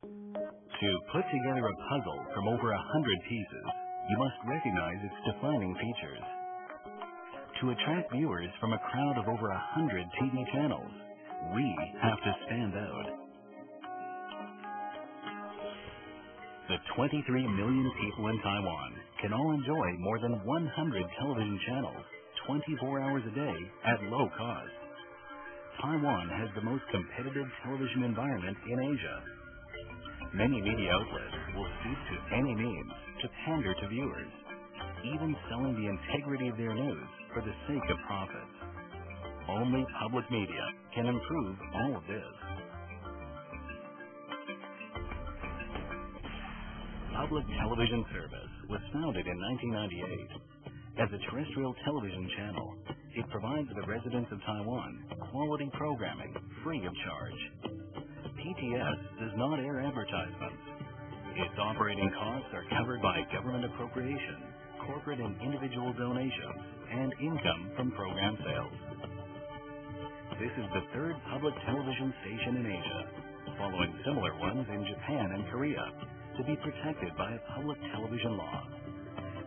To put together a puzzle from over 100 pieces, you must recognize its defining features. To attract viewers from a crowd of over 100 TV channels, we have to stand out. The 23 million people in Taiwan can all enjoy more than 100 television channels 24 hours a day at low cost. Taiwan has the most competitive television environment in Asia. Many media outlets will stoop to any means to pander to viewers, even selling the integrity of their news for the sake of profits. Only public media can improve all of this. Public Television Service was founded in 1998. As a terrestrial television channel, it provides the residents of Taiwan quality programming free of charge. PTS does not air advertisements. Its operating costs are covered by government appropriation, corporate and individual donations, and income from program sales. This is the third public television station in Asia, following similar ones in Japan and Korea, to be protected by a public television law.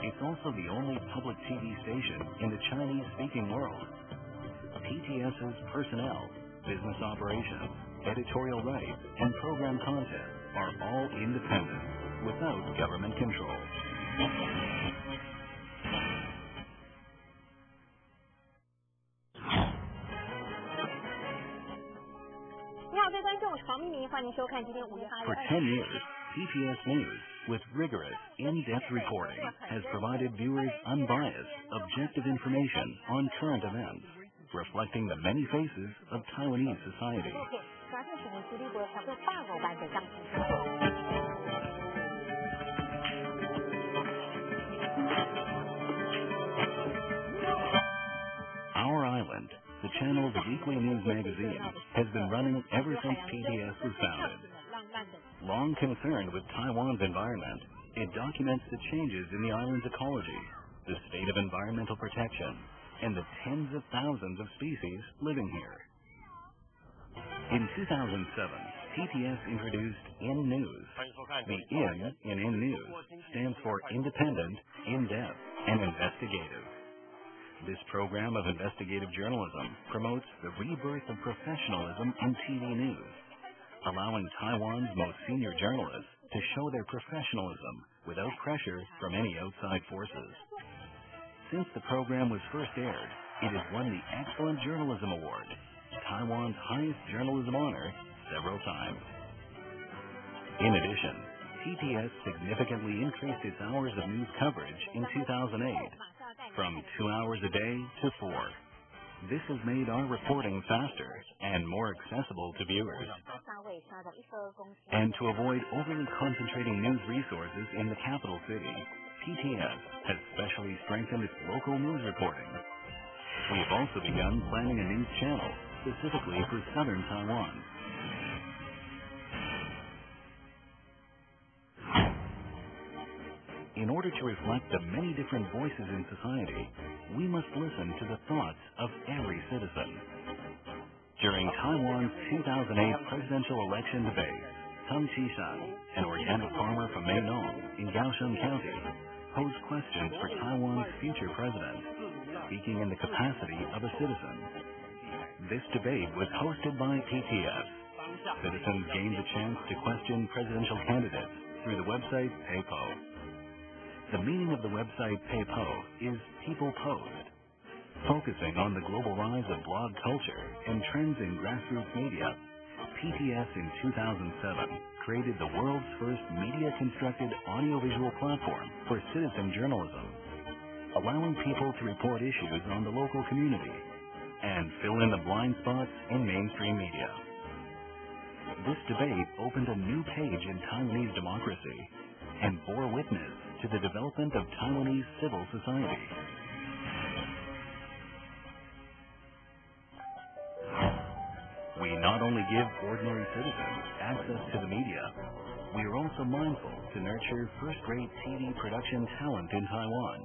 It's also the only public TV station in the Chinese-speaking world. PTS's personnel, business operations, editorial rights, and program content are all independent, without government control. 你好，各位观众，我是黄明明，欢迎收看今天5月8日。 For 10 years, PTS News, with rigorous, in-depth reporting, has provided viewers unbiased, objective information on current events, reflecting the many faces of Taiwanese society. Our Island, the channel's weekly news magazine, has been running ever since PTS was founded. Long concerned with Taiwan's environment, it documents the changes in the island's ecology, the state of environmental protection, and the tens of thousands of species living here. In 2007, PTS introduced In News. The in News stands for independent, in-depth, and investigative. This program of investigative journalism promotes the rebirth of professionalism in TV news, allowing Taiwan's most senior journalists to show their professionalism without pressure from any outside forces. Since the program was first aired, it has won the Excellent Journalism Award, Taiwan's highest journalism honor, several times. In addition, PTS significantly increased its hours of news coverage in 2008, from 2 hours a day to 4. This has made our reporting faster and more accessible to viewers. And to avoid overly concentrating news resources in the capital city, PTS has specially strengthened its local news reporting. We have also begun planning a news channel specifically for southern Taiwan. In order to reflect the many different voices in society, we must listen to the thoughts of every citizen. During Taiwan's 2008 presidential election debate, Tang Qishan, an organic farmer from Meinong in Kaohsiung County, posed questions for Taiwan's future president, speaking in the capacity of a citizen. This debate was hosted by PTS. Citizens gained the chance to question presidential candidates through the website PayPo. The meaning of the website PayPo is People Posed. Focusing on the global rise of blog culture and trends in grassroots media, PTS in 2007 created the world's first media-constructed audiovisual platform for citizen journalism, allowing people to report issues on the local community and fill in the blind spots in mainstream media. This debate opened a new page in Taiwanese democracy and bore witness to the development of Taiwanese civil society. We not only give ordinary citizens access to the media, we are also mindful to nurture first-rate TV production talent in Taiwan,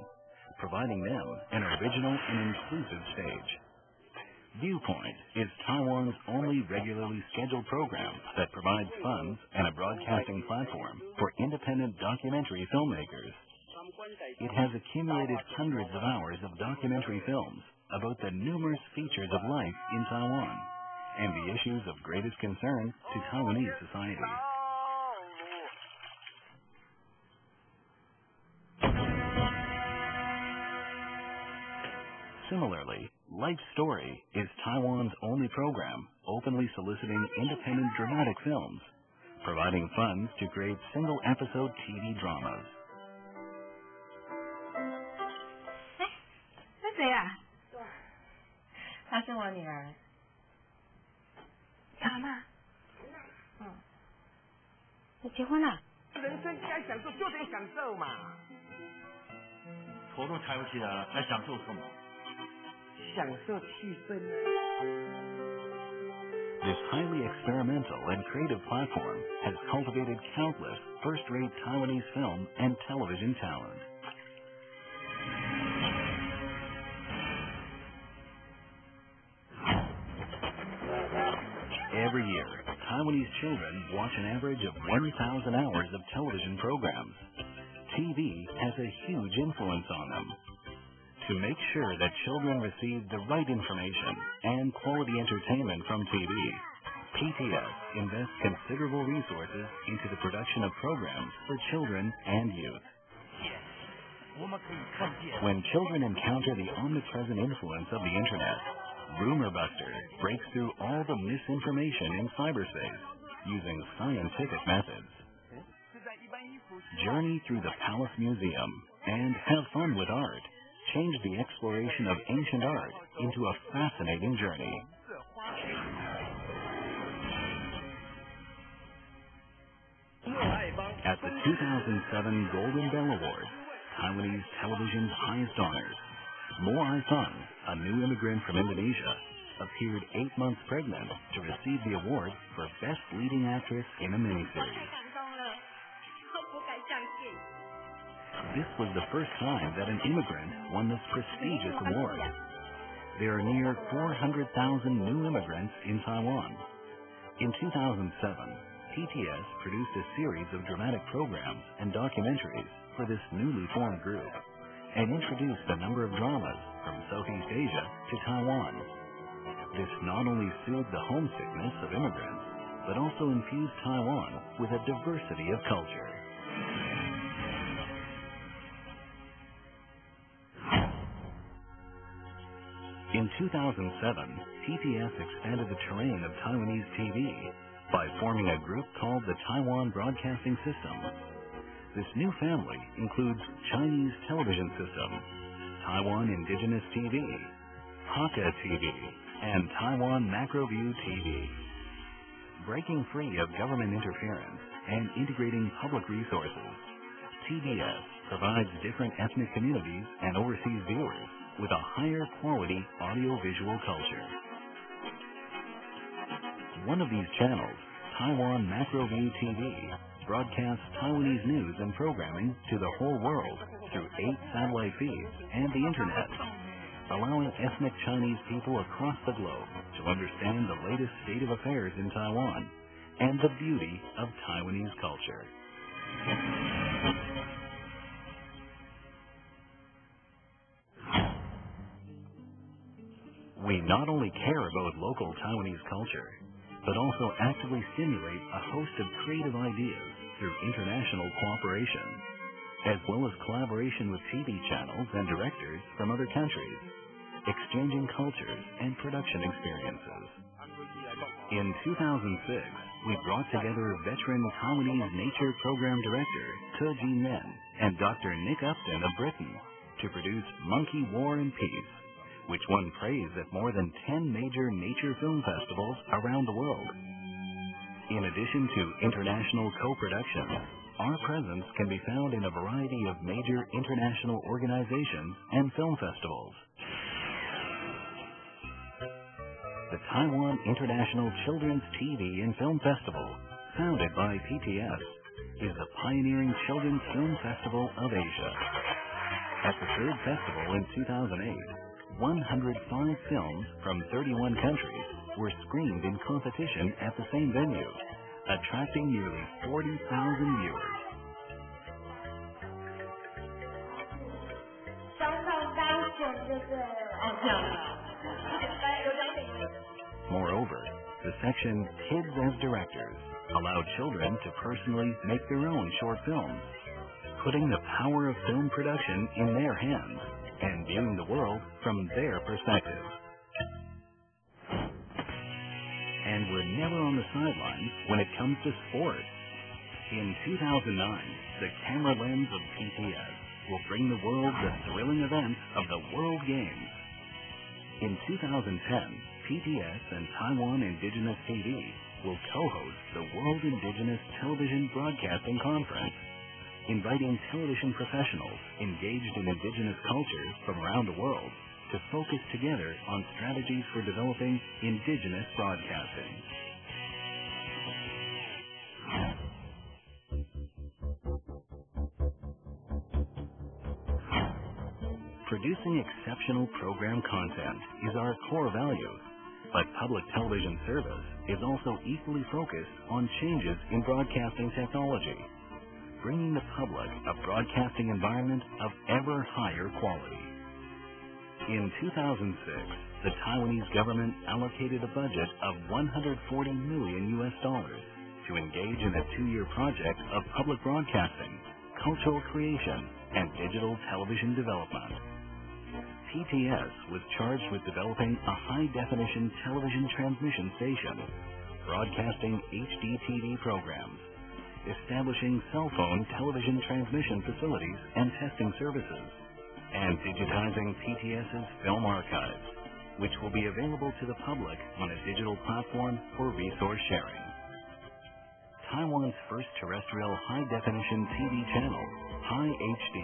providing them an original and inclusive stage. Viewpoint is Taiwan's only regularly scheduled program that provides funds and a broadcasting platform for independent documentary filmmakers. It has accumulated hundreds of hours of documentary films about the numerous features of life in Taiwan and the issues of greatest concern to Taiwanese society. Similarly, Life Story is Taiwan's only program openly soliciting independent dramatic films, providing funds to create single-episode TV dramas. 那谁啊？她是我女儿。阿嬷。你结婚了？人生该享受就得享受嘛。头都抬不起来了，还享受什么？享受气氛。This highly experimental and creative platform has cultivated countless first-rate Taiwanese film and television talent. Every year, Taiwanese children watch an average of 1,000 hours of television programs. TV has a huge influence on them. To make sure that children receive the right information and quality entertainment from TV, PTS invests considerable resources into the production of programs for children and youth. When children encounter the omnipresent influence of the Internet, Rumor Buster breaks through all the misinformation in cyberspace using scientific methods. Journey through the Palace Museum and have fun with art. Change the exploration of ancient art into a fascinating journey. At the 2007 Golden Bell Awards, Taiwanese television's highest honors, Mo Ai-Fang, a new immigrant from Indonesia, appeared 8 months pregnant to receive the award for Best Leading Actress in a Miniseries. This was the first time that an immigrant won this prestigious award. There are near 400,000 new immigrants in Taiwan. In 2007, PTS produced a series of dramatic programs and documentaries for this newly formed group and introduced a number of dramas from Southeast Asia to Taiwan. This not only soothed the homesickness of immigrants, but also infused Taiwan with a diversity of culture. In 2007, PTS expanded the terrain of Taiwanese TV by forming a group called the Taiwan Broadcasting System. This new family includes Chinese Television System, Taiwan Indigenous TV, Hakka TV, and Taiwan MacroView TV. Breaking free of government interference and integrating public resources, TBS provides different ethnic communities and overseas viewers with a higher quality audiovisual culture. One of these channels, Taiwan MacroView TV, broadcasts Taiwanese news and programming to the whole world through 8 satellite feeds and the Internet, allowing ethnic Chinese people across the globe to understand the latest state of affairs in Taiwan and the beauty of Taiwanese culture. We not only care about local Taiwanese culture, but also actively stimulate a host of creative ideas through international cooperation, as well as collaboration with TV channels and directors from other countries, exchanging cultures and production experiences. In 2006, we brought together veteran Taiwanese nature program director Te Jin-men and Dr. Nick Upton of Britain to produce Monkey War and Peace, which won praise at more than 10 major nature film festivals around the world. In addition to international co-productions, our presence can be found in a variety of major international organizations and film festivals. The Taiwan International Children's TV and Film Festival, founded by PTS, is the pioneering children's film festival of Asia. At the third festival in 2008, 105 films from 31 countries were screened in competition at the same venue, attracting nearly 40,000 viewers. Moreover, the section Kids as Directors allowed children to personally make their own short films, putting the power of film production in their hands and viewing the world from their perspective. And we're never on the sidelines when it comes to sport. In 2009, the camera lens of PTS will bring the world the thrilling events of the World Games. In 2010, PTS and Taiwan Indigenous TV will co-host the World Indigenous Television Broadcasting Conference, inviting television professionals engaged in indigenous cultures from around the world to focus together on strategies for developing indigenous broadcasting. Producing exceptional program content is our core value, but public television service is also equally focused on changes in broadcasting technology, bringing the public a broadcasting environment of ever higher quality. In 2006, the Taiwanese government allocated a budget of $140 million to engage in a 2-year project of public broadcasting, cultural creation, and digital television development. PTS was charged with developing a high-definition television transmission station, broadcasting HD TV programs, establishing cell phone television transmission facilities and testing services, and digitizing PTS's film archives, which will be available to the public on a digital platform for resource sharing. Taiwan's first terrestrial high-definition TV channel, High HD,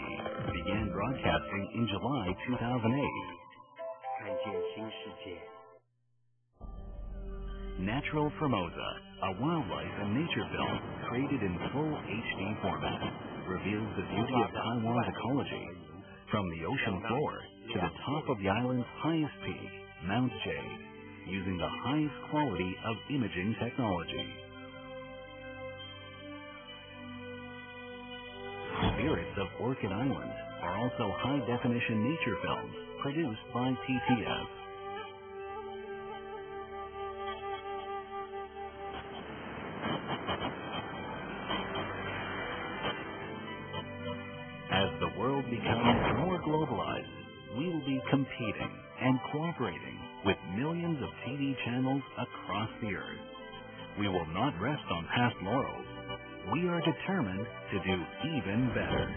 began broadcasting in July 2008. Natural Formosa, a wildlife and nature film created in full HD format, reveals the beauty of Taiwan's ecology, from the ocean floor to the top of the island's highest peak, Mount Jade, using the highest quality of imaging technology. Spirits of Orchid Island are also high-definition nature films produced by PTS. As the world becomes more globalized, we will be competing and cooperating with millions of TV channels across the earth. We will not rest on past laurels. We are determined to do even better.